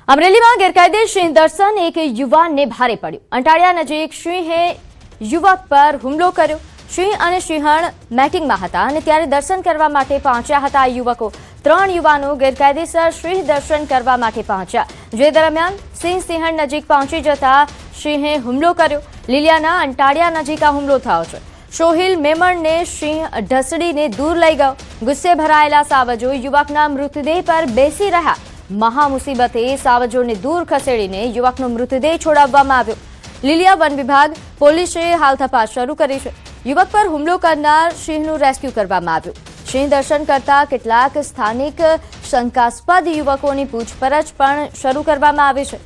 અમરેલીમાં ગેરકાયદે સિંહ દર્શન એક યુવાનને ભારે પડ્યું। અંટાળિયા નજીક સિંહે યુવક પર હુમલો કર્યો। સિંહ અને સિંહણ મેટિંગમાં હતા અને ત્યારે દર્શન કરવા માટે પહોંચ્યા હતા આ યુવકો। 3 યુવાનો ગેરકાયદેસર સિંહ દર્શન કરવા માટે પહોંચ્યા, જે દરમિયાન સિંહ સિંહણ નજીક પહોંચી જતા સિંહે હુમલો કર્યો। લીલિયાના અંટાળિયા નજીક આ હુમલો થયો છે। સોહિલ મેમણને સિંહ ઢસડીને દૂર લઈ ગયો। ગુસ્સે ભરાયેલા સાવજો યુવકના મૃતદેહ પર બેસી રહ્યા। મહામુસીબતે સાવજોને દૂર ખસેડીને યુવકનો મૃતદેહ છોડાવવામાં આવ્યો। લીલિયા વન વિભાગ પોલીસે હાલ તપાસ શરૂ કરી છે। યુવક પર હુમલો કરનાર સિંહનું રેસ્ક્યુ કરવામાં આવ્યું। સિંહ દર્શન કરતા કેટલાક સ્થાનિક શંકાસ્પદ યુવકોની પૂછપરછ પણ શરૂ કરવામાં આવી છે।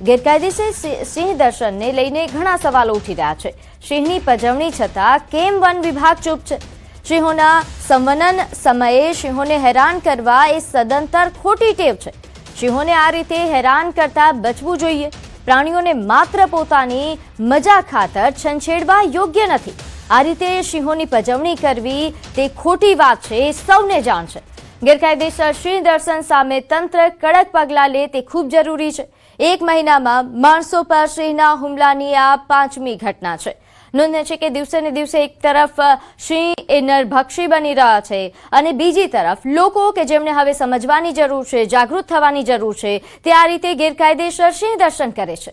ગેરકાયદેસર સિંહ દર્શનને લઈને ઘણા સવાલો ઉઠી રહ્યા છે। સિંહની પજવણી છતાં કેમ વન વિભાગ ચૂપ છે? સિંહોના સંવનન સમયે સિંહોને હેરાન કરવા એ સદંતર ખોટી ટેવ છે। સિંહોને આ રીતે હેરાન કરતા બચવું જોઈએ। પ્રાણીઓને માત્ર પોતાની મજા ખાતર છંછેડવા યોગ્ય નથી। આ રીતે સિંહોની પજવણી કરવી તે ખોટી વાત છે, એ સૌને જાણ છે। ગેરકાયદેસર સિંહ દર્શન સામે તંત્ર કડક પગલાં લે તે ખૂબ જરૂરી છે। 1 મહિનામાં માણસો પર સિંહના હુમલાની આ 5મી ઘટના છે। નોંધનીય છે કે દિવસે ને દિવસે એક તરફ સિંહ એ નરભક્ષી બની રહ્યા છે અને બીજી તરફ લોકો કે જેમને હવે સમજવાની જરૂર છે, જાગૃત થવાની જરૂર છે, તે આ રીતે ગેરકાયદેસર સિંહ દર્શન કરે છે।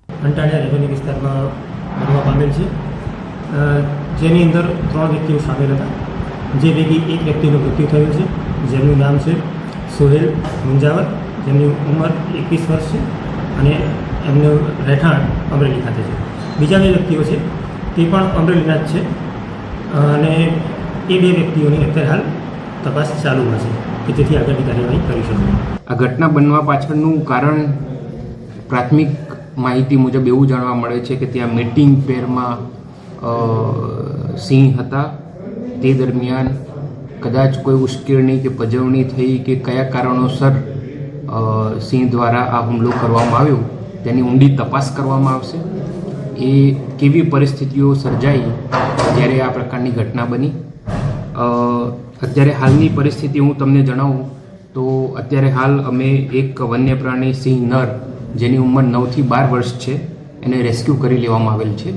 અંટાળિયા રેવન્યુ વિસ્તારમાં બનવા પામેલ છે, જેની અંદર 3 વ્યક્તિઓ સામેલ હતા, જે પૈકી એક વ્યક્તિનું મૃત્યુ થયું છે, જેમનું નામ છે સોહેલ મુંજાવર, જેમની ઉંમર 21 વર્ષ છે અને એમનું રહેઠાણ અમરેલી ખાતે છે। બીજા 2 વ્યક્તિઓ છે તે પણ અમરેલીના જ છે અને એ 2 વ્યક્તિઓની અત્યારે હાલ તપાસ ચાલુમાં છે કે જેથી આગળની કાર્યવાહી કરી શકે। આ ઘટના બનવા પાછળનું કારણ પ્રાથમિક માહિતી મુજબ એવું જાણવા મળે છે કે ત્યાં મીટિંગ પેરમાં સિંહ હતા। તે દરમિયાન કદાચ કોઈ ઉશ્કેરણી કે પજવણી થઈ કે કયા કારણોસર સિંહ દ્વારા આ હુમલો કરવામાં આવ્યો તેની ઊંડી તપાસ કરવામાં આવશે। એ કેવી પરિસ્થિતિઓ સર્જાઈ જ્યારે આ પ્રકારની ઘટના બની। અત્યારે હાલની પરિસ્થિતિ હું તમને જણાવું તો અત્યારે હાલ અમે એક વન્ય પ્રાણી સિંહ નર, જેની ઉંમર 9 થી 12 વર્ષ છે, એને રેસ્ક્યુ કરી લેવામાં આવેલ છે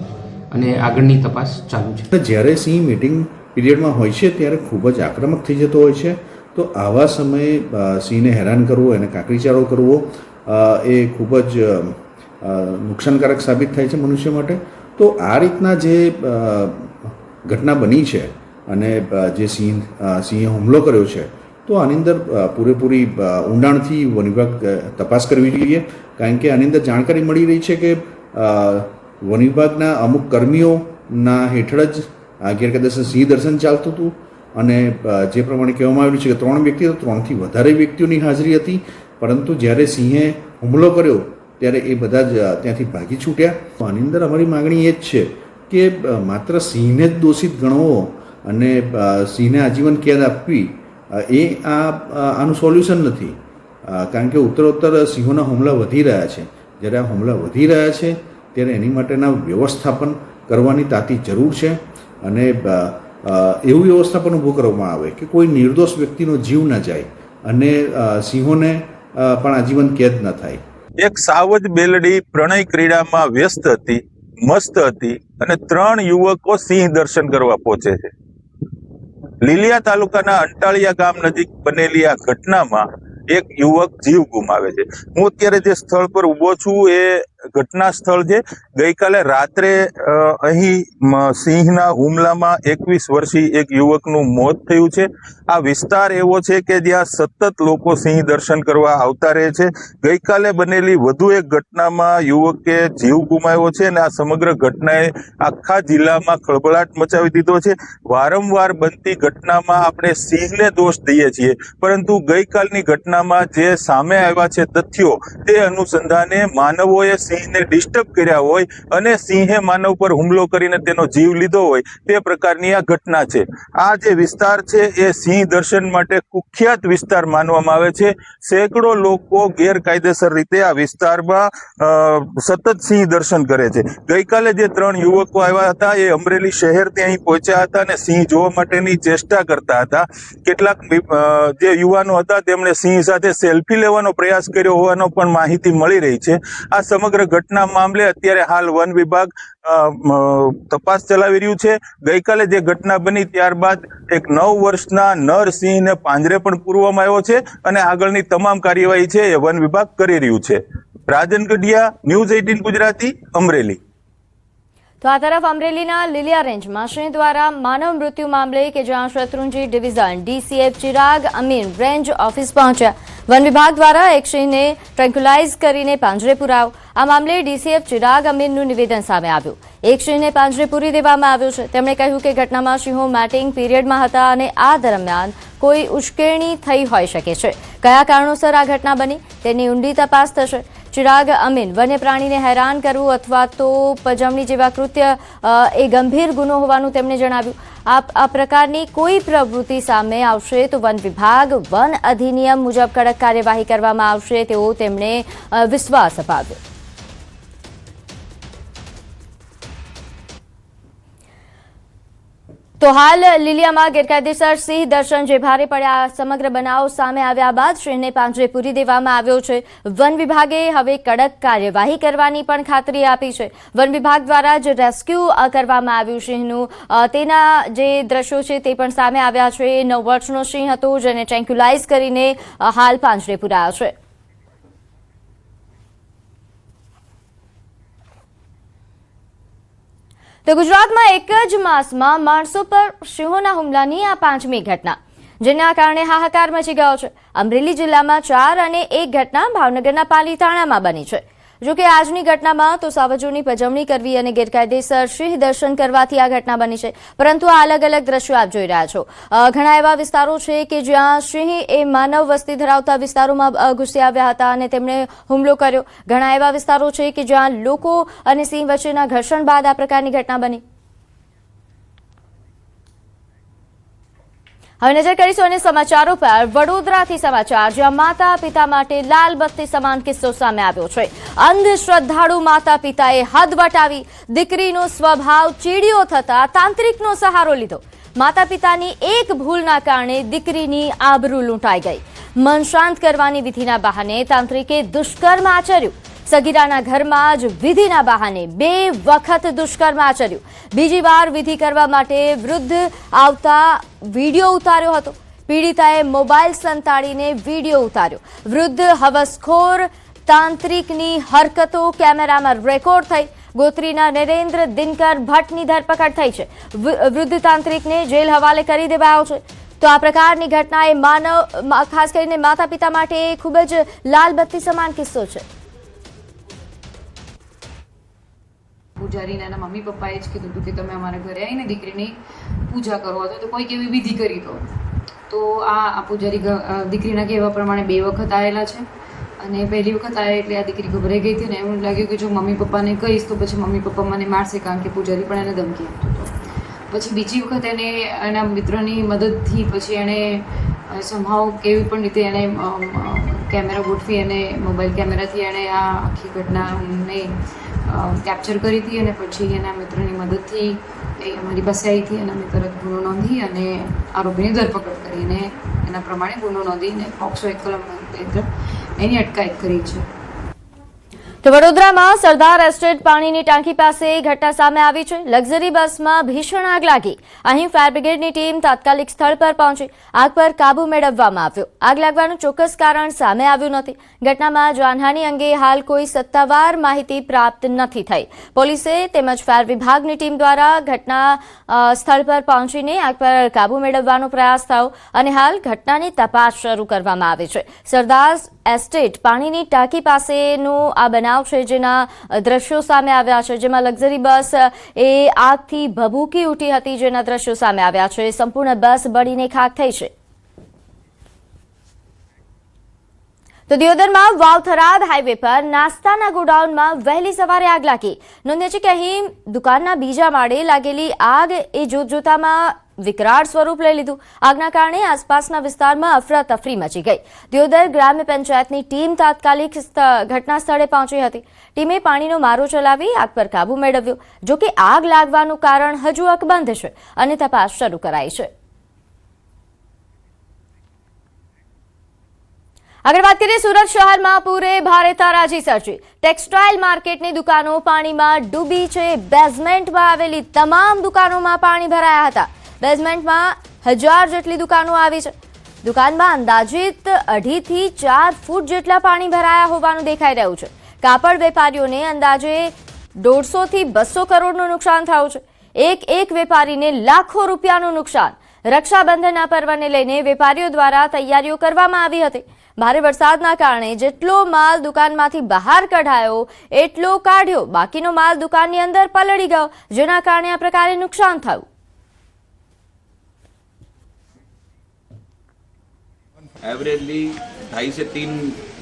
અને આગળની તપાસ ચાલુ છે। જ્યારે સિંહ મીટિંગ પીરિયડમાં હોય છે ત્યારે ખૂબ જ આક્રમક થઈ જતો હોય છે, તો આવા સમયે સિંહને હેરાન કરવો, એને કાકરીચારો કરવો એ ખૂબ જ નુકસાનકારક સાબિત થાય છે મનુષ્ય માટે। તો આ રીતના જે ઘટના બની છે અને જે સિંહે હુમલો કર્યો છે, તો આની અંદર પૂરેપૂરી ઊંડાણથી વન વિભાગ તપાસ કરવી જોઈએ, કારણ કે આની અંદર જાણકારી મળી રહી છે કે વન વિભાગના અમુક કર્મીઓના હેઠળ જ આ ગેરકાયદેસર સિંહ દર્શન ચાલતું હતું અને જે પ્રમાણે કહેવામાં આવ્યું છે કે 3 વ્યક્તિઓ, 3થી વધારે વ્યક્તિઓની હાજરી હતી, પરંતુ જ્યારે સિંહે હુમલો કર્યો ત્યારે એ બધા જ ત્યાંથી ભાગી છૂટ્યા। આની અંદર અમારી માગણી એ જ છે કે માત્ર સિંહને જ દોષિત ગણવો અને સિંહને આજીવન કેદ આપવી એ આનું સોલ્યુશન નથી, કારણ કે ઉત્તરોત્તર સિંહોના હુમલા વધી રહ્યા છે। જ્યારે આ હુમલા વધી રહ્યા છે ત્યારે એની માટેના વ્યવસ્થાપન કરવાની તાતી જરૂર છે અને એવું વ્યવસ્થાપન ઊભું કરવામાં આવે કે કોઈ નિર્દોષ વ્યક્તિનો જીવ ન જાય અને સિંહોને પણ આજીવન કેદ ન થાય। એક સાવજ બેલડી પ્રણય ક્રીડામાં વ્યસ્ત હતી, મસ્ત હતી અને 3 યુવકો સિંહ દર્શન કરવા પહોંચે છે। લીલિયા તાલુકાના અંટાળિયા ગામ નજીક બનેલી આ ઘટનામાં એક યુવક જીવ ગુમાવે છે। હું અત્યારે જે સ્થળ પર ઊભો છું એ ઘટના સ્થળ છે। ગઈકાલે રાત્રે અહીં સિંહના હુમલામાં 21 વર્ષીય એક યુવકનું મોત થયું છે। આ વિસ્તાર એવો છે કે જ્યાં સતત લોકો સિંહ દર્શન કરવા આવતા રહે છે। ગઈકાલે બનેલી વધુ એક ઘટનામાં યુવકે જીવ ગુમાવ્યો છે અને આ સમગ્ર ઘટનાએ આખા જિલ્લામાં ખળભળાટ મચાવી દીધો છે। વારંવાર બનતી ઘટનામાં આપણે સિંહને દોષ દઈએ છીએ, પરંતુ ગઈકાલની ઘટનામાં જે સામે આવ્યા છે તથ્યો, તે અનુસંધાને માનવોએ સિંહ સિંહને ડિસ્ટર્બ કર્યા હોય અને સિંહે માનવ પર હુમલો કરીને તેનો જીવ લીધો હોય તે પ્રકારની આ ઘટના છે. આ જે વિસ્તાર છે એ સિંહ દર્શન માટે કુખ્યાત વિસ્તાર માનવામાં આવે છે. સેંકડો લોકો ગેરકાયદેસર રીતે આ વિસ્તારમાં સતત સિંહ દર્શન કરે છે. ગઈકાલે જે 3 યુવકો આવ્યા હતા એ અમરેલી શહેરથી અહીં પહોંચ્યા હતા અને સિંહ જોવા માટેની ચેષ્ટા કરતા હતા. કેટલાક જે યુવાનો હતા તેમણે સિંહ સાથે સેલ્ફી લેવાનો પ્રયાસ કર્યો હોવાનો પણ માહિતી મળી રહી છે. આ સમગ્ર ઘટના મામલે અત્યારે હાલ વન વિભાગ તપાસ ચલાવી રહ્યું છે. ગઈકાલે જે ઘટના બની ત્યારબાદ એક 9 વર્ષના નર સિંહને પાંજરે પણ પૂરવામાં આવ્યો છે અને આગળની તમામ કાર્યવાહી છે એ વન વિભાગ કરી રહ્યું છે. રાજન ગઢિયા, ન્યૂઝ 18 ગુજરાતી, અમરેલી. તો આ તરફ અમરેલીના લીલિયા રેન્જમાં સિંહ દ્વારા માનવ મૃત્યુ મામલે કે જ્યાં Shatrunji division DCF Chirag Amin range office પહોંચ્યા. વન વિભાગ દ્વારા એક સિંહને ટ્રેન્ક્યુલાઇઝ કરીને પાંજરે પુરાવ્યો. આ મામલે ડીસીએફ ચિરાગ અમીનનું નિવેદન સામે આવ્યું. એક સિંહને પાંજરે પૂરી દેવામાં આવ્યો છે. તેમણે કહ્યું કે ઘટનામાં સિંહો મેટિંગ પીરિયડમાં હતા અને આ દરમિયાન કોઈ ઉશ્કેરણી થઈ હોઈ શકે છે. કયા કારણોસર આ ઘટના બની તેની ઊંડી તપાસ થશે. ચિરાગ અમીન વન્ય પ્રાણીને હેરાન કરવું અથવા તો પજવણી જેવા કૃત્ય એ ગંભીર ગુનો હોવાનું તેમણે જણાવ્યું. આ પ્રકારની કોઈ પ્રવૃત્તિ સામે આવશે તો વન વિભાગ વન અધિનિયમ મુજબ કડક કાર્યવાહી કરવામાં આવશે તેવો તેમણે વિશ્વાસ અપાવ્યો. તો હાલ લીલિયામાં ગેરકાયદેસર સિંહ દર્શન જે ભારે પડ્યા સમગ્ર બનાવ સામે આવ્યા બાદ સિંહને પાંજરે પૂરી દેવામાં આવ્યો છે. વન વિભાગે હવે કડક કાર્યવાહી કરવાની પણ ખાતરી આપી છે. વન વિભાગ દ્વારા જે રેસ્ક્યુ કરવામાં આવ્યું સિંહનું તેના જે દ્રશ્યો છે તે પણ સામે આવ્યા છે. 9 વર્ષનો સિંહ હતો જેને ટ્રેન્ક્યુલાઇઝ કરીને હાલ પાંજરે પુરાયો છે. તો ગુજરાતમાં એક જ માસમાં માણસો પર સિંહોના હુમલાની આ 5મી ઘટના, જેના કારણે હાહાકાર મચી ગયો છે. અમરેલી જિલ્લામાં 4 અને 1 ઘટના ભાવનગરના પાલીતાણામાં બની છે. જોકે આજની ઘટનામાં તો સાવજોની પજવણી કરવી અને ગેરકાયદેસર સિંહ દર્શન કરવાથી આ ઘટના બની છે. પરંતુ આ અલગ અલગ દ્રશ્યો આપ જોઈ રહ્યા છો. ઘણા એવા વિસ્તારો છે કે જ્યાં સિંહ એ માનવ વસ્તી ધરાવતા વિસ્તારોમાં ઘૂસી આવ્યા હતા અને તેમણે હુમલો કર્યો. ઘણા એવા વિસ્તારો છે કે જ્યાં લોકો અને સિંહ વચ્ચેના ઘર્ષણ બાદ આ પ્રકારની ઘટના બની. હવે નજર કરીશું અને સમાચારો પર. વડોદરાથી સમાચાર, જ્યાં માતા પિતા માટે લાલ બત્તી સમાન કિસ્સો સામે આવ્યો છે. અંધશ્રદ્ધાળુ માતા પિતાએ હદ વટાવી દીકરીનો સ્વભાવ ચીડિયો થતા તાંત્રિકનો સહારો લીધો. માતા પિતાની એક ભૂલના કારણે દીકરીની આબરૂ લૂંટાઈ ગઈ. મન શાંત કરવાની વિધિના બહાને તાંત્રિકે દુષ્કર્મ આચર્યું. સગીરાના ઘરમાં જ વિધિના બહાને 2 વખત દુષ્કર્મ આચર્યું. બીજી વાર વિધિ કરવા માટે વૃદ્ધ આવતા વિડીયો ઉતાર્યો હતો. પીડિતાએ મોબાઈલ સંતાડીને વિડીયો ઉતાર્યો. વૃદ્ધ હવસખોર તાંત્રિકની હરકતો કેમેરામાં રેકોર્ડ થઈ. ગોત્રીના નરેન્દ્ર દિનકર ભટ્ટની ધરપકડ થઈ છે. વૃદ્ધ તાંત્રિકને જેલ હવાલે કરી દેવાયો છે. તો આ પ્રકારની ઘટના એ ખાસ કરીને માતા પિતા માટે ખૂબ જ લાલ બત્તી સમાન કિસ્સો છે. પૂજારીને એના મમ્મી પપ્પાએ જ કીધું હતું કે તમે અમારા ઘરે આવીને દીકરીની પૂજા કરો હતો તો કોઈક એવી વિધિ કરી દો. તો આ પૂજારી દીકરીના કહેવા પ્રમાણે 2 વખત આવેલા છે અને પહેલી વખત આવ્યા એટલે આ દીકરી ગભરાઈ ગઈ હતી ને એવું લાગ્યું કે જો મમ્મી પપ્પાને કહીશ તો પછી મમ્મી પપ્પા મને મારશે, કારણ કે પૂજારી પણ એને ધમકી આપતો હતો. પછી બીજી વખત એને એના મિત્રની મદદથી પછી એણે સમહાવ કેવી પણ રીતે એણે કેમેરા ગોઠવી અને મોબાઈલ કેમેરાથી એણે આ આખી ઘટનાને કેપ્ચર કરી હતી અને પછી એના મિત્રની મદદથી એ અમારી પાસે આવી હતી અને અમે તરત ગુનો નોંધી અને આરોપીની ધરપકડ કરી અને એના પ્રમાણે ગુનો નોંધીને પોક્સો 1 કલમ હેઠળ એની અટકાયત કરી છે. તો વડોદરામાં સરદાર એસ્ટેટ પાણીની ટાંકી પાસે ઘટના સામે આવી છે. લક્ઝરી બસમાં ભીષણ આગ લાગી. અહીં ફાયર બ્રિગેડની ટીમ તાત્કાલિક સ્થળ પર પહોંચી આગ પર કાબુ મેળવવામાં આવ્યો. આગ લાગવાનું ચોક્કસ કારણ સામે આવ્યું નથી. ઘટનામાં જાનહાનિ અંગે હાલ કોઈ સત્તાવાર માહિતી પ્રાપ્ત નથી થઈ. પોલીસે તેમજ ફાયર વિભાગની ટીમ દ્વારા ઘટના સ્થળ પર પહોંચીને આગ પર કાબુ મેળવવાનો પ્રયાસ થયો અને હાલ ઘટનાની તપાસ શરૂ કરવામાં આવી છે. સરદાર એસ્ટેટ પાણીની ટાંકી પાસેનો આ બનાવ છે જેના દ્રશ્યો સામે આવ્યા છે, જેમાં લક્ઝરી બસ એ આગથી ભભૂકી ઉઠી હતી જેના દ્રશ્યો સામે આવ્યા છે. સંપૂર્ણ બસ બળીને ખાખ થઈ છે. તો દિયોદરમાં વાવ-થરાદ હાઈવે પર નાસ્તાના ગોડાઉનમાં વહેલી સવારે આગ લાગી. નોંધનીય છે કે અહીં દુકાનના બીજા માળે લાગેલી આગ એ જોતજોતામાં વિકરાળ સ્વરૂપ લઈ લીધું. આગના કારણે આસપાસના વિસ્તારમાં અફરાતફરી મચી ગઈ. દિયોદર ગ્રામ્ય પંચાયતની ટીમ તાત્કાલિક ઘટના સ્થળે પહોંચી હતી. ટીમે પાણીનો મારો ચલાવી આગ પર કાબુ મેળવ્યો. જો કે આગ લાગવાનું કારણ હજુ અકબંધ છે અને તપાસ શરૂ કરાઈ છે. આગળ વાત કરીએ સુરત શહેરમાં પૂરે ભારે તારાજી સર્જી. ટેક્સટાઇલ માર્કેટની દુકાનો પાણીમાં ડૂબી છે. બેઝમેન્ટમાં આવેલી તમામ દુકાનોમાં પાણી ભરાયા હતા. બેઝમેન્ટમાં 1000 જેટલી દુકાનો આવી છે. દુકાનમાં અંદાજિત 2.5 થી 4 ફૂટ જેટલા પાણી ભરાયા હોવાનું દેખાઈ રહ્યું છે. કાપડ વેપારીઓને અંદાજે 150 થી 200 કરોડનું નુકસાન થયું છે. એક વેપારીને લાખો રૂપિયાનું નુકસાન. રક્ષાબંધનના પર્વને લઈને વેપારીઓ દ્વારા તૈયારીઓ કરવામાં આવી હતી. ભારે વરસાદના કારણે જેટલો માલ દુકાનમાંથી બહાર કઢાયો એટલો કાઢ્યો. બાકીનો માલ દુકાનની અંદર પલળી ગયો, જેના કારણે આ પ્રકારે નુકસાન થયું. एवरेजली 2.5 से 3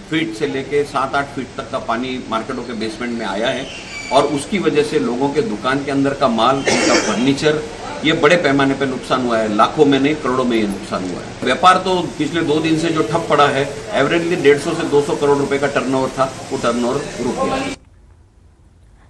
फीट से लेके 7-8 फीट तक का पानी मार्केटों के बेसमेंट में आया है और उसकी वजह से लोगों के दुकान के अंदर का माल, उनका फर्नीचर, ये बड़े पैमाने पे नुकसान हुआ है. लाखों में नहीं, करोड़ों में ये नुकसान हुआ है. व्यापार तो पिछले 2 दिन से जो ठप पड़ा है, एवरेजली 150 से 200 करोड़ रुपए का टर्नओवर था, वो टर्नओवर रुक गया है.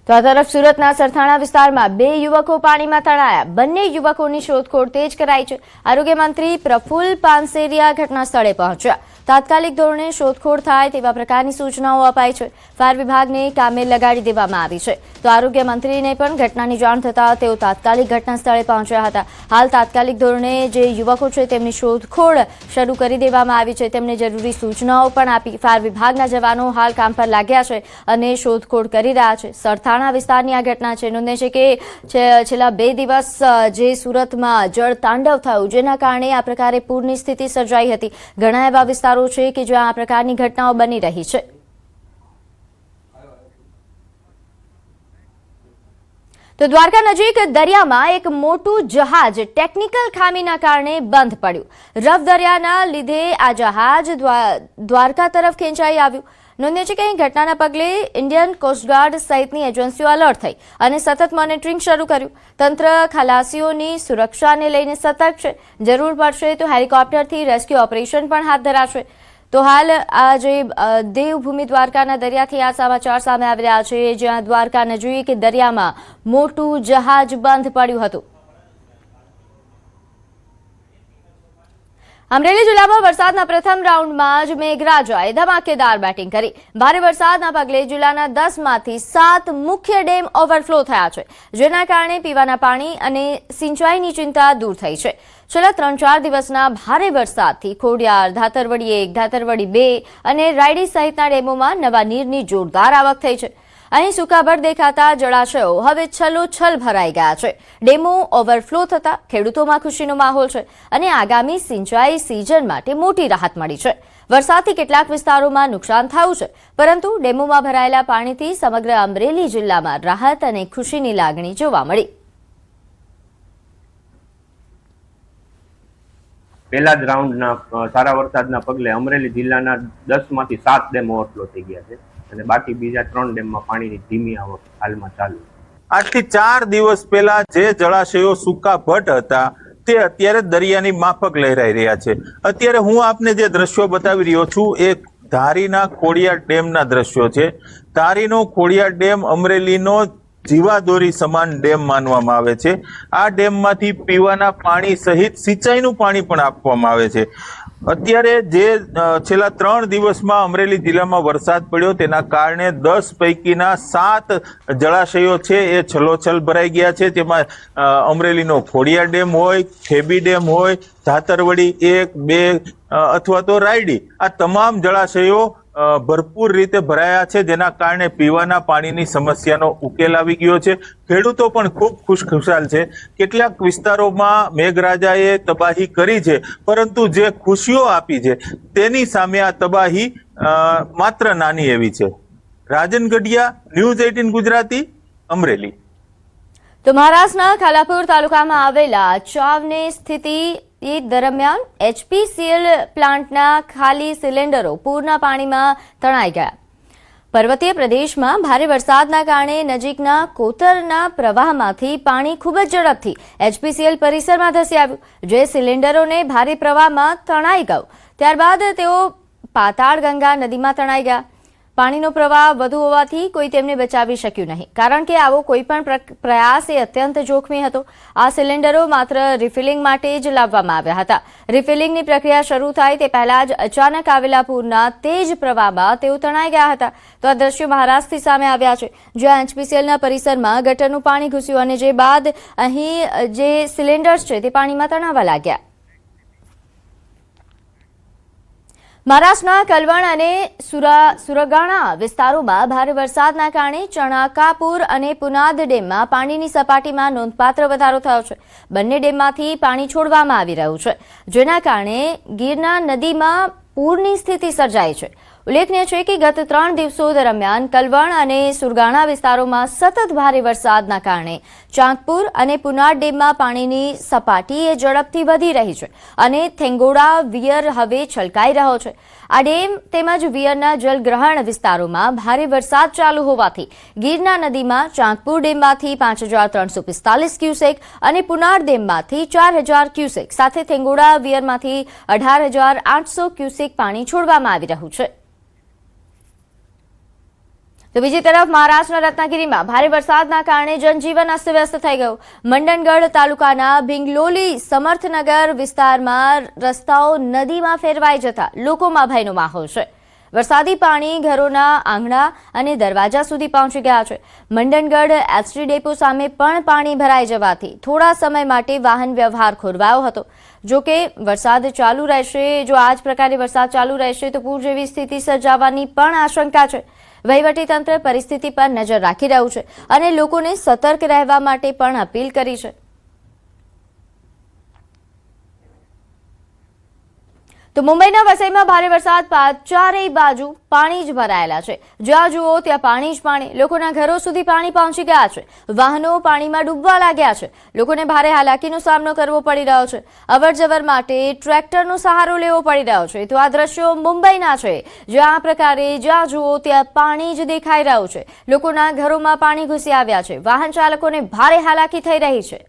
તો આ તરફ સુરતના સરથાણા વિસ્તારમાં 2 યુવકો પાણીમાં તણાયા. બંને યુવકોની શોધખોળ તેજ કરાઈ છે. આરોગ્ય મંત્રી પ્રફુલ્લ પાનસેરિયા ઘટના સ્થળે પહોંચ્યા. તાત્કાલિક ધોરણે શોધખોળ થાય તેવા પ્રકારની સૂચનાઓ અપાઈ છે. ફાયર વિભાગને કામે લગાડી દેવામાં આવી છે. તો આરોગ્ય મંત્રીને પણ ઘટનાની જાણ થતાં તેઓ તાત્કાલિક ઘટના સ્થળે પહોંચ્યા હતા. હાલ તાત્કાલિક ધોરણે જે યુવકો છે તેમની શોધખોળ શરૂ કરી દેવામાં આવી છે. તેમને જરૂરી સૂચનાઓ પણ આપી. ફાયર વિભાગના જવાનો હાલ કામ પર લાગ્યા છે અને શોધખોળ કરી રહ્યા છે. સરથાણા વિસ્તારની આ ઘટના છે. નોંધે છે કે છેલ્લા 2 દિવસ જે સુરતમાં જળ તાંડવ થયું, જેના કારણે આ પ્રકારે પૂરની સ્થિતિ સર્જાઈ હતી. ઘણા એવા વિસ્તારો છે કે જ્યાં આ પ્રકારની ઘટનાઓ બની રહી છે. તો દ્વારકા નજીક દરિયામાં એક મોટું જહાજ ટેકનિકલ ખામીના કારણે બંધ પડ્યું. રફ દરિયાના લીધે આ જહાજ દ્વારકા તરફ ખેંચાઈ આવ્યું. નોંધ્ય છે કે અહીં ઘટનાના પગલે ઇન્ડિયન કોસ્ટગાર્ડ સહિતની એજન્સીઓ એલર્ટ થઈ અને સતત મોનિટરિંગ શરૂ કર્યું. તંત્ર ખલાસીઓની સુરક્ષાને લઈને સતર્ક છે. જરૂર પડશે તો હેલિકોપ્ટરથી રેસ્ક્યુ ઓપરેશન પણ હાથ ધરાશે. તો હાલ આ જે દેવભૂમિ દ્વારકાના દરિયાથી આ સમાચાર સામે આવી રહ્યા છે, જ્યાં દ્વારકા નજીક દરિયામાં મોટું જહાજ બંધ પડ્યું હતું. અમરેલી જિલ્લામાં વરસાદના પ્રથમ રાઉન્ડમાં જ મેઘરાજાએ ધમાકેદાર બેટિંગ કરી. ભારે વરસાદના પગલે જિલ્લાના 10માંથી 7 મુખ્ય ડેમ ઓવરફ્લો થયા છે, જેના કારણે પીવાના પાણી અને સિંચાઈની ચિંતા દૂર થઈ છે. છેલ્લા 3-4 દિવસના ભારે વરસાદથી ખોડિયાર, ધાતરવડી 1, ધાતરવડી 2 અને રાયડી સહિતના ડેમોમાં નવા નીરની જોરદાર આવક થઈ છે. અહીં સુકાભર દેખાતા જળાશયો હવે છલોછલ ભરાઈ ગયા છે. ડેમો ઓવરફ્લો થતા ખેડૂતોમાં ખુશીનો માહોલ છે અને આગામી સિંચાઈ સિઝન માટે મોટી રાહત મળી છે. વરસાદથી કેટલાક વિસ્તારોમાં નુકસાન થયું છે, પરંતુ ડેમોમાં ભરાયેલા પાણીથી સમગ્ર અમરેલી જિલ્લામાં રાહત અને ખુશીની લાગણી જોવા મળી. પહેલા જ રાઉન્ડના સારા વરસાદના પગલે અમરેલી જિલ્લાના 10માંથી 7 ડેમ ઓવરફ્લો થઈ ગયા છે અને બાકી બીજા 3 ડેમમાં પાણીની ધીમી આવક હાલમાં ચાલુ. આજથી 4 દિવસ પહેલા જે જળાશયો સૂકાભટ હતા તે અત્યારે દરિયાની માફક લહેરાઈ રહ્યા છે. અત્યારે હું આપને જે દ્રશ્યો બતાવી રહ્યો છું એ ધારીના ખોડિયાર ડેમના દ્રશ્યો છે. ધારીનો ખોડિયાર ડેમ અમરેલીનો જીવાદોરી સમાન ડેમ માનવામાં આવે છે. આ ડેમમાંથી પીવાના પાણી સહિત સિંચાઈનું પાણી પણ આપવામાં આવે છે. અત્યારે જે છેલ્લા 3 દિવસમાં અમરેલી જિલ્લામાં વરસાદ પડ્યો તેના કારણે 10 પૈકીના 7 જળાશયો છે એ છલોછલ ભરાઈ ગયા છે. તેમાં અમરેલીનો ખોડિયાર ડેમ હોય, ખેબી ડેમ હોય, ધાતરવડી 1, 2 અથવા તો રાયડી, આ તમામ જળાશયો ભરપૂર રીતે ભરાયા છે, જેના કારણે પીવાના પાણીની સમસ્યાનો ઉકેલ આવી ગયો છે. ખેડૂતો પણ ખૂબ ખુશખુશાલ છે. કેટલાક વિસ્તારોમાં મેઘરાજાએ તબાહી કરી છે, પરંતુ જે ખુશીઓ આપી છે તેની સામે આ તબાહી માત્ર નાની એવી છે. રાજન ગઢિયા, ન્યૂઝ 18 ગુજરાતી, અમરેલી. તો મહારાષ્ટ્રના ખાલાપુર તાલુકામાં આવેલા ચાવને સ્થિતિ એ દરમિયાન HPCL પ્લાન્ટના ખાલી સિલિન્ડરો પૂરના પાણીમાં તણાઈ ગયા. પર્વતીય પ્રદેશમાં ભારે વરસાદના કારણે નજીકના કોતરના પ્રવાહમાંથી પાણી ખૂબ જ ઝડપથી HPCL પરિસરમાં ધસી આવ્યું, જે સિલિન્ડરોને ભારે પ્રવાહમાં તણાઈ ગયું. ત્યારબાદ તેઓ પાતાળ ગંગા નદીમાં તણાઈ ગયા. પાણીનો પ્રવાહ વધુ હોવાથી કોઈ તેમને બચાવી શક્યું નહીં, કારણ કે આવો કોઈ પણ પ્રયાસ એ અત્યંત જોખમી હતો. આ સિલિન્ડરો માત્ર રિફિલિંગ માટે જ લાવવામાં આવ્યા હતા. રિફિલિંગની પ્રક્રિયા શરૂ થાય તે પહેલા જ અચાનક આવેલા પૂરના તેજ પ્રવાહમાં તેઓ તણાઈ ગયા હતા. તો આ દ્રશ્યો મહારાષ્ટ્રથી સામે આવ્યા છે, જ્યાં HPCLના પરિસરમાં ગટરનું પાણી ઘૂસ્યું અને જે બાદ અહીં જે સિલિન્ડર્સ છે તે પાણીમાં તણાવા લાગ્યા. મહારાષ્ટ્રના કલવણ અને સુરગાણા વિસ્તારોમાં ભારે વરસાદના કારણે ચણાકાપુર અને પુનાદ ડેમમાં પાણીની સપાટીમાં નોંધપાત્ર વધારો થયો છે. બંને ડેમમાંથી પાણી છોડવામાં આવી રહ્યું છે, જેના કારણે ગીરના નદીમાં પૂરની સ્થિતિ સર્જાઈ છે. ઉલ્લેખનીય છે કે ગત 3 દિવસો દરમિયાન કલવણ અને સુરગાણા વિસ્તારોમાં સતત ભારે વરસાદના કારણે ચાંદપુર અને પુનાડ ડેમમાં પાણીની સપાટી એ ઝડપથી વધી રહી છે અને થેંગોડા વિયર હવે છલકાઈ રહ્યો છે. આ ડેમ તેમજ વિયરના જલગ્રહણ વિસ્તારોમાં ભારે વરસાદ ચાલુ હોવાથી ગીરના નદીમાં ચાંદપુર ડેમમાંથી 5345 ક્યુસેક અને પુનાડ ડેમમાંથી 4000 ક્યુસેક સાથે થેંગોડા વિયરમાંથી 18800 ક્યુસેક પાણી છોડવામાં આવી રહ્યું છે. તો બીજી તરફ મહારાષ્ટ્રના રત્નાગીરીમાં ભારે વરસાદના કારણે જનજીવન અસ્તવ્યસ્ત થઈ ગયું. મંડનગઢ તાલુકાના ભીંગલોલી સમર્થનગર વિસ્તારમાં રસ્તાઓ નદીમાં ફેરવાઈ જતા લોકોમાં ભયનો માહોલ છે. વરસાદી પાણી ઘરોના આંગણા અને દરવાજા સુધી પહોંચી ગયા છે. મંડનગઢ એસટી ડેપો સામે પણ પાણી ભરાઈ જવાથી થોડા સમય માટે વાહન વ્યવહાર ખોરવાયો હતો. જો કે વરસાદ ચાલુ રહેશે, જો આ જ પ્રકારે વરસાદ ચાલુ રહેશે તો પૂર જેવી સ્થિતિ સર્જાવાની પણ આશંકા છે. વહીવટીતંત્ર પરિસ્થિતિ પર નજર રાખી રહ્યું છે અને લોકોને સતર્ક રહેવા માટે પણ અપીલ કરી છે. તો મુંબઈના વસઈમાં ભારે વરસાદ બાદ ચારેય બાજુ પાણી જ ભરાયેલા છે. જ્યાં જુઓ ત્યાં પાણી જ પાણી. લોકોના ઘરો સુધી પાણી પહોંચી ગયા છે. વાહનો પાણીમાં ડૂબવા લાગ્યા છે. લોકોને ભારે હાલાકીનો સામનો કરવો પડી રહ્યો છે. અવરજવર માટે ટ્રેક્ટરનો સહારો લેવો પડી રહ્યો છે. તો આ દ્રશ્યો મુંબઈના છે, જ્યાં આ પ્રકારે જ્યાં જુઓ ત્યાં પાણી જ દેખાઈ રહ્યું છે. લોકોના ઘરોમાં પાણી ઘૂસી આવ્યા છે. વાહન ચાલકોને ભારે હાલાકી થઈ રહી છે.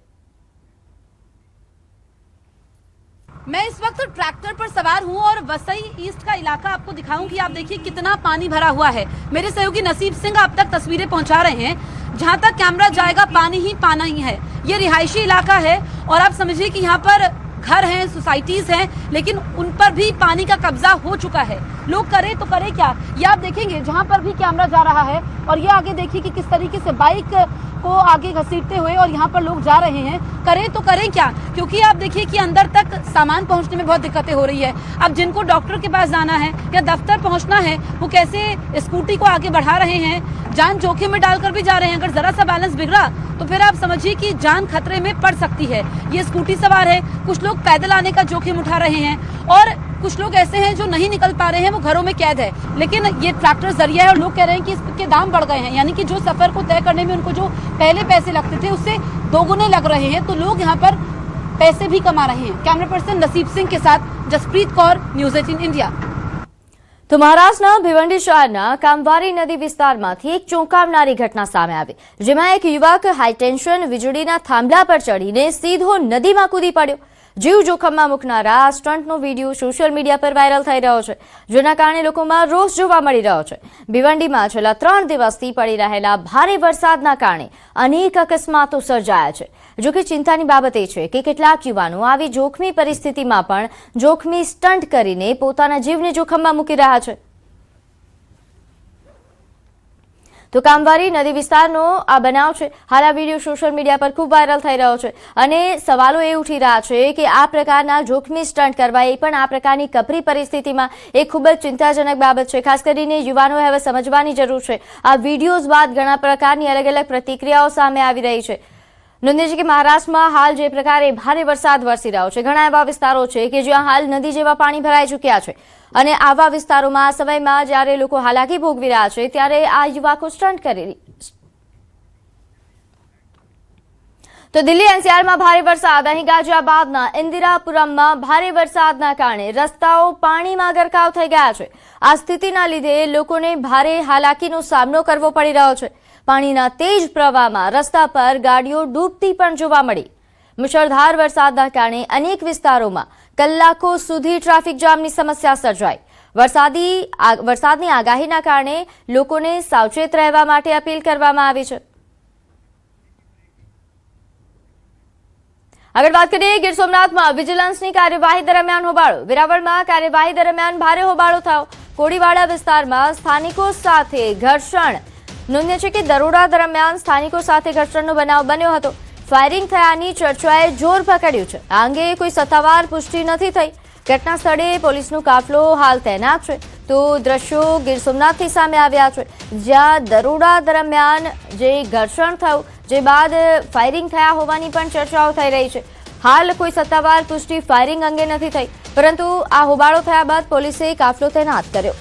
मैं इस वक्त ट्रैक्टर पर सवार हूं और वसई ईस्ट का इलाका आपको दिखाऊंगी. आप देखिए कितना पानी भरा हुआ है. मेरे सहयोगी नसीब सिंह आप तक तस्वीरें पहुंचा रहे हैं. जहां तक कैमरा जाएगा पानी ही पाना ही है. ये रिहायशी इलाका है और आप समझिए कि यहाँ पर घर हैं, सोसाइटीज हैं, लेकिन उन पर भी पानी का कब्जा हो चुका है. लोग करे तो करे क्या, ये आप देखेंगे जहाँ पर भी कैमरा जा रहा है. और ये आगे देखिए कि किस तरीके से बाइक को आगे घसीटते हुए और यहाँ पर लोग जा रहे हैं. करें तो करें क्या, क्योंकि आप देखिए कि अंदर तक सामान पहुँचने में बहुत दिक्कतें हो रही है. अब जिनको डॉक्टर के पास जाना है या दफ्तर पहुँचना है, वो कैसे स्कूटी को आगे बढ़ा रहे हैं, जान जोखिम में डालकर भी जा रहे हैं. अगर जरा सा बैलेंस बिगड़ा तो फिर आप समझिए कि जान खतरे में पड़ सकती है. ये स्कूटी सवार है, कुछ लोग पैदल आने का जोखिम उठा रहे हैं और कुछ लोग ऐसे हैं जो नहीं निकल पा रहे हैं, वो घरों में कैद है. लेकिन ये ट्रैक्टर जरिया है और लोग कह रहे हैं कि इसके दाम बढ़ गए हैं, यानी कि जो सफर को तय करने में उनको जो पहले पैसे लगते थे उससे दोगुने लग रहे हैं. तो लोग यहाँ पर पैसे भी कमा रहे हैं. कैमरा पर्सन नसीब सिंह के साथ जसप्रीत कौर, न्यूज़ 18 इंडिया. તો મહારાષ્ટ્રના ભિવંડી શહેરના કામવારી નદી વિસ્તારમાંથી એક ચોંકાવનારી ઘટના સામે આવી, જેમાં એક યુવક હાઈટેન્શન વીજળીના થાંભલા પર ચડીને સીધો નદીમાં કૂદી પડ્યો. જીવ જોખમમાં મૂકનારા આ સ્ટન્ટનો વિડીયો સોશિયલ મીડિયા પર વાયરલ થઈ રહ્યો છે, જેના કારણે લોકોમાં રોષ જોવા મળી રહ્યો છે. ભિવંડીમાં છેલ્લા 3 દિવસથી પડી રહેલા ભારે વરસાદના કારણે અનેક અકસ્માતો સર્જાયા છે. જોકે ચિંતાની બાબત એ છે કે કેટલાક યુવાનો આવી જોખમી પરિસ્થિતિમાં પણ જોખમી સ્ટન્ટ કરીને પોતાના જીવને જોખમમાં મૂકી રહ્યા છે. તો કામવારી નદી વિસ્તારનો આ બનાવ છે. હાલ આ વિડીયો સોશિયલ મીડિયા પર ખૂબ વાયરલ થઈ રહ્યો છે અને સવાલો એ ઉઠી રહ્યા છે કે આ પ્રકારના જોખમી સ્ટન્ટ કરવા એ પણ આ પ્રકારની કપરી પરિસ્થિતિમાં એ ખૂબ જ ચિંતાજનક બાબત છે. ખાસ કરીને યુવાનોએ હવે સમજવાની જરૂર છે. આ વિડીયોઝ બાદ ઘણા પ્રકારની અલગ અલગ પ્રતિક્રિયાઓ સામે આવી રહી છે. નોંધનીય છે કે મહારાષ્ટ્રમાં હાલ જે પ્રકારે ભારે વરસાદ વરસી રહ્યો છે, ઘણા એવા વિસ્તારો છે કે જ્યાં હાલ નદી જેવા પાણી ભરાઈ ચૂક્યા છે અને આવા વિસ્તારોમાં આ સમયમાં જ્યારે લોકો હાલાકી ભોગવી રહ્યા છે ત્યારે આ યુવકો સ્ટન્ટ કરી તો દિલ્હી એનસીઆરમાં ભારે વરસાદ. અહીં ગાઝિયાબાદના ઇન્દિરાપુરમમાં ભારે વરસાદના કારણે રસ્તાઓ પાણીમાં ગરકાવ થઈ ગયા છે. આ સ્થિતિના લીધે લોકોને ભારે હાલાકીનો સામનો કરવો પડી રહ્યો છે. પાણીના તેજ પ્રવાહમાં રસ્તા પર ગાડીઓ ડૂબતી પણ જોવા મળી. મુશળધાર વરસાદના કારણે અનેક વિસ્તારોમાં કલાકો સુધી ટ્રાફિક જામની સમસ્યા સર્જાઈ. વરસાદની આગાહીના કારણે લોકોને સાવચેત રહેવા માટે અપીલ કરવામાં આવી છે. આગળ વાત કરીએ ગીર સોમનાથમાં વિજિલન્સની કાર્યવાહી દરમિયાન હોબાળો. વેરાવળમાં કાર્યવાહી દરમિયાન ભારે હોબાળો થયો. કોડીવાડા વિસ્તારમાં સ્થાનિકો સાથે ઘર્ષણ. નોંધ્ય છે કે દરોડા દરમિયાન સ્થાનિકો સાથે ઘર્ષણનો બનાવ બન્યો હતો. ફાયરિંગ થયાની ચર્ચાએ જોર પકડ્યું છે. આ અંગે કોઈ સત્તાવાર પુષ્ટિ નથી થઈ. ઘટના સ્થળે પોલીસનો કાફલો હાલ તૈનાત છે. તો દ્રશ્યો ગીર સોમનાથથી સામે આવ્યા છે, જ્યાં દરોડા દરમિયાન જે ઘર્ષણ થયું, જે બાદ ફાયરિંગ થયા હોવાની પણ ચર્ચાઓ થઈ રહી છે. હાલ કોઈ સત્તાવાર પુષ્ટિ ફાયરિંગ અંગે નથી થઈ, પરંતુ આ હોબાળો થયા બાદ પોલીસે કાફલો તૈનાત કર્યો.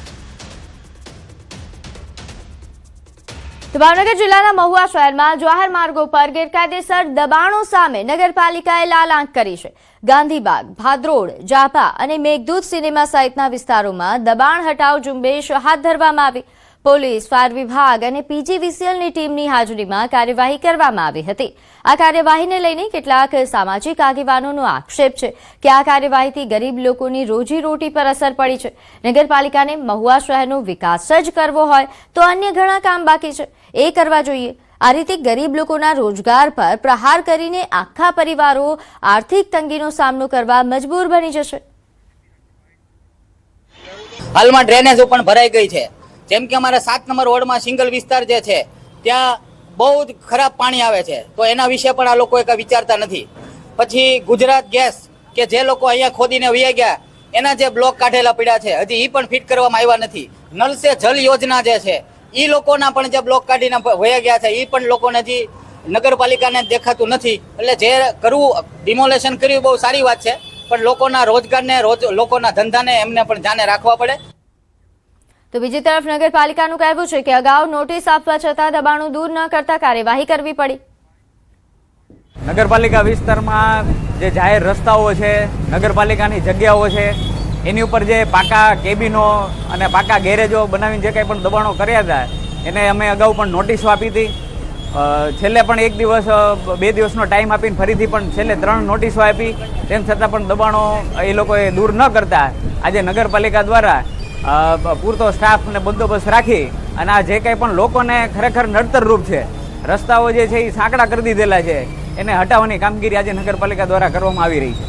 તો ભાવનગર જિલ્લાના મહુવા શહેરમાં જાહેર માર્ગો પર ગેરકાયદેસર દબાણો સામે નગરપાલિકાએ લાલ આંખ કરી છે. ગાંધીબાગ, ભાદરોડ, જાપા અને મેઘદૂત સિનેમા સહિતના વિસ્તારોમાં દબાણ હટાવ ઝુંબેશ હાથ ધરવામાં આવી. પોલીસ, ફાયર વિભાગ અને પીજીવીસીએલની ટીમની હાજરીમાં કાર્યવાહી કરવામાં આવી હતી. આ કાર્યવાહીને લઈને કેટલાક સામાજિક આગેવાનોનો આક્ષેપ છે કે આ કાર્યવાહીથી ગરીબ લોકોની રોજીરોટી પર અસર પડી છે. નગરપાલિકાને મહુવા શહેરનો વિકાસ જ કરવો હોય તો અન્ય ઘણા કામ બાકી છે, એ કરવા જોઈએ. આ રીતે ગરીબ લોકોના રોજગાર પર પ્રહાર કરીને આખા પરિવારો આર્થિક તંગીનો સામનો કરવા મજબૂર બની જશે. હાલમાં ડ્રેનેજો પણ ભરાઈ ગઈ છે. જેમ કે અમારા 7 નંબર વોર્ડમાં સિંગલ વિસ્તાર જે છે ત્યાં બહુ જ ખરાબ પાણી આવે છે, તો એના વિશે પણ આ લોકો કઈ વિચારતા નથી. પછી ગુજરાત ગેસ કે જે લોકો અહીંયા ખોદીને વહી ગયા એના જે બ્લોક કાઢેલા પડ્યા છે હજી એ પણ ફિટ કરવામાં આવ્યા નથી. નલ સે જલ યોજના જે છે એ લોકોના પણ જે બ્લોક કાઢીને વહી ગયા છે એ પણ લોકોને હજી નગરપાલિકાને દેખાતું નથી. એટલે જે કરવું, ડિમોલેશન કર્યું બહુ સારી વાત છે, પણ લોકોના રોજગારને લોકોના ધંધાને એમને પણ ધ્યાને રાખવા પડે. તો બીજી તરફ નગરપાલિકાનું કહેવું છે કે અગાઉ નોટિસ આપવા છતાં દબાણો દૂર ન કરતા કાર્યવાહી કરવી પડી. નગરપાલિકા વિસ્તારમાં જે જાહેર રસ્તાઓ છે, નગરપાલિકાની જગ્યાઓ છે, એની ઉપર જે પાકા કેબિનો અને પાકા ગેરેજો બનાવીને જે કંઈ પણ દબાણો કર્યા હતા એને અમે અગાઉ પણ નોટિસો આપી હતી. છેલ્લે પણ 1 દિવસ 2 દિવસનો ટાઈમ આપીને ફરીથી પણ છેલ્લે 3 નોટિસો આપી. તેમ છતાં પણ દબાણો એ લોકોએ દૂર ન કરતા આજે નગરપાલિકા દ્વારા પૂરતો સ્ટાફ અને બંદોબસ્ત રાખી અને આ જે કંઈ પણ લોકોને ખરેખર નડતરરૂપ છે, રસ્તાઓ જે છે એ સાંકડા કરી દીધેલા છે, એને હટાવવાની કામગીરી આજે નગરપાલિકા દ્વારા કરવામાં આવી રહી છે.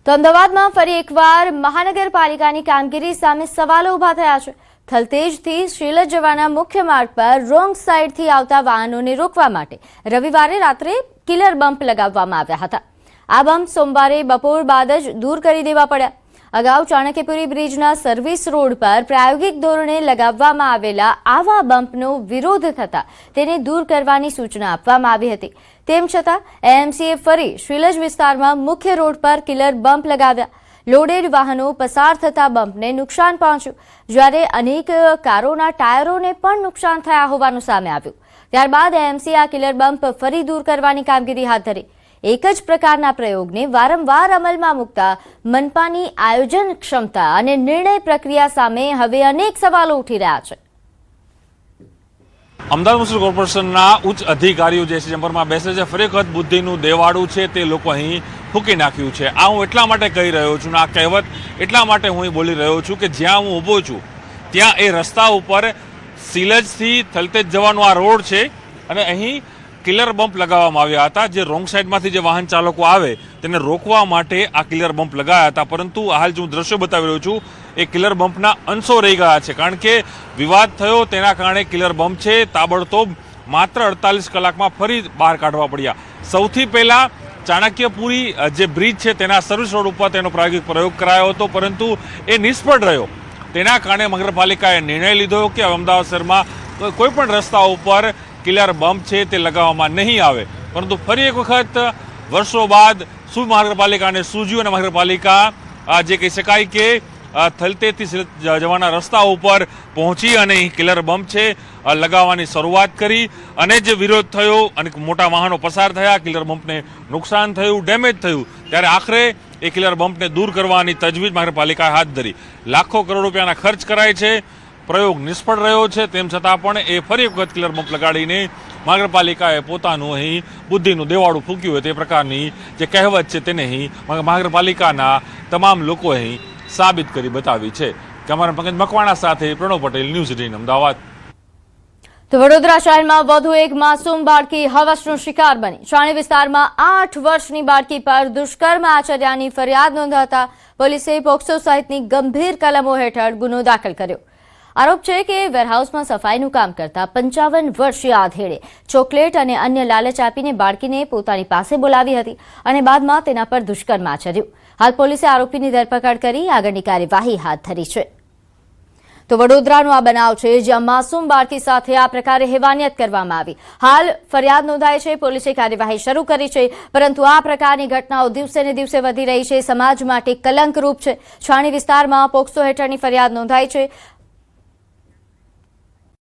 તો અમદાવાદમાં ફરી એકવાર મહાનગરપાલિકાની કામગીરી સામે સવાલો ઉભા થયા છે. થલતેજથી શ્રીલજ જવાના મુખ્ય માર્ગ પર રોંગ સાઈડથી આવતા વાહનોને રોકવા માટે રવિવારે રાત્રે કિલર બમ્પ લગાવવામાં આવ્યા હતા. આ બમ્પ સોમવારે બપોર બાદ જ દૂર કરી દેવા પડ્યા. અગાઉ ચાણક્યપુરી બ્રિજના સર્વિસ રોડ પર પ્રાયોગિક ધોરણે લગાવવામાં આવેલા આવા બમ્પનો વિરોધ થતા તેને દૂર કરવાની સૂચના આપવામાં આવી હતી. તેમ છતાં એએમસીએ ફરી શ્રીલજ વિસ્તારમાં મુખ્ય રોડ પર કિલર બમ્પ લગાવ્યા. લોડેડ વાહનો પસાર થતા બમ્પને નુકસાન પહોંચ્યું, જ્યારે અનેક કારોના ટાયરોને પણ નુકસાન થયા હોવાનું સામે આવ્યું. ત્યારબાદ એએમસીએ આ કિલર બમ્પ ફરી દૂર કરવાની કામગીરી હાથ ધરી. એક જ પ્રકારના પ્રયોગને વારંવાર અમલમાં મૂકતા મનપાની આયોજન ક્ષમતા અને નિર્ણય પ્રક્રિયા સામે હવે અનેક સવાલો ઉઠી રહ્યા છે. અમદાવાદ મ્યુનિસિપલ કોર્પોરેશનના ઉચ્ચ અધિકારીઓ જે ચેમ્બરમાં બેસે છે, ફરી વખત બુદ્ધિનું દેવાળું છે તે લોકો અહીં ફૂંકી નાખ્યું છે. આ હું એટલા માટે કહી રહ્યો છું, આ કહેવત એટલા માટે હું અહીં બોલી રહ્યો છું કે જ્યાં હું ઊભો છું ત્યાં એ રસ્તા ઉપર સિલજથી થલતેજ જવાનો આ રોડ છે અને અહીં કિલર બમ્પ લગાવવામાં આવ્યા હતા. જે રોંગ સાઈડમાંથી જે વાહન ચાલકો આવે તેને રોકવા માટે આ કિલર બમ્પ લગાવ્યા હતા, પરંતુ હાલ જે હું દ્રશ્યો બતાવી રહ્યો છું એ કિલર બમ્પના અંશો રહી ગયા છે, કારણ કે વિવાદ થયો તેના કારણે કિલર બમ્પ છે તાબડતોબ માત્ર 48 કલાકમાં ફરી બહાર કાઢવા પડ્યા. સૌથી પહેલાં ચાણક્યપુરી જે બ્રિજ છે તેના સર્વિસ રોડ ઉપર તેનો પ્રાયોગિક પ્રયોગ કરાયો હતો, પરંતુ એ નિષ્ફળ રહ્યો. તેના કારણે નગરપાલિકાએ નિર્ણય લીધો કે અમદાવાદ શહેરમાં કોઈ પણ રસ્તા ઉપર કિલર બમ્પ છે તે લગાવવામાં નહીં આવે. પરંતુ ફરી એક વખત વર્ષો બાદ શું મહાનગરપાલિકાને સૂઝ્યું અને મહાનગરપાલિકા જે કહી શકાય કે થલતેજથી જવાના રસ્તા ઉપર પહોંચી અને અહીં કિલર બમ્પ છે લગાવવાની શરૂઆત કરી અને જે વિરોધ થયો અને મોટા વાહનો પસાર થયા, કિલર બમ્પને નુકસાન થયું, ડેમેજ થયું, ત્યારે આખરે એ કિલર બમ્પને દૂર કરવાની તજવીજ મહાનગરપાલિકાએ હાથ ધરી. લાખો કરોડ રૂપિયાના ખર્ચ કરાય છે, પ્રયોગ નિષ્ફળ રહ્યો છે, તેમ છતાં પણ એ ફરી વખત કિલર બમ્પ લગાડીને મહાનગરપાલિકાએ પોતાનું અહીં બુદ્ધિનું દેવાળું ફૂંક્યું હોય તે પ્રકારની જે કહેવત છે તેને અહીં મહાનગરપાલિકાના તમામ લોકો અહીં સાબિત કરી બતાવી છે. કેમેરામેન પંકજ મકવાણા સાથે પ્રણવ પટેલ, ન્યૂઝ 18 અમદાવાદ. તો વડોદરા શહેરમાં વધુ એક માસૂમ બાળકી હવસનો શિકાર બની. ચાણી વિસ્તારમાં 8 વર્ષની બાળકી પર દુષ્કર્મ આચર્યાની ફરિયાદ નોંધાતા પોલીસે પોક્સો સહિતની ગંભીર કલમો હેઠળ ગુનો દાખલ કર્યો. આરોપ છે કે વેરહાઉસમાં સફાઈનું કામ કરતા 55 વર્ષીય આધેડે ચોકલેટ અને અન્ય લાલચ આપીને બાળકીને પોતાની પાસે બોલાવી હતી અને બાદમાં તેના પર દુષ્કર્મ આચર્યું. હાલ પોલીસે આરોપીની ધરપકડ કરી આગળની કાર્યવાહી હાથ ધરી છે. તો વડોદરાનો આ બનાવ છે જ્યાં માસૂમ બાળકી સાથે આ પ્રકારે હેવાનિયત કરવામાં આવી. હાલ ફરિયાદ નોંધાઈ છે, પોલીસે કાર્યવાહી શરૂ કરી છે, પરંતુ આ પ્રકારની ઘટનાઓ દિવસે ને દિવસે વધી રહી છે, સમાજ માટે કલંકરૂપ છે. છાણી વિસ્તારમાં પોક્સો હેઠળની ફરિયાદ નોંધાઈ છે.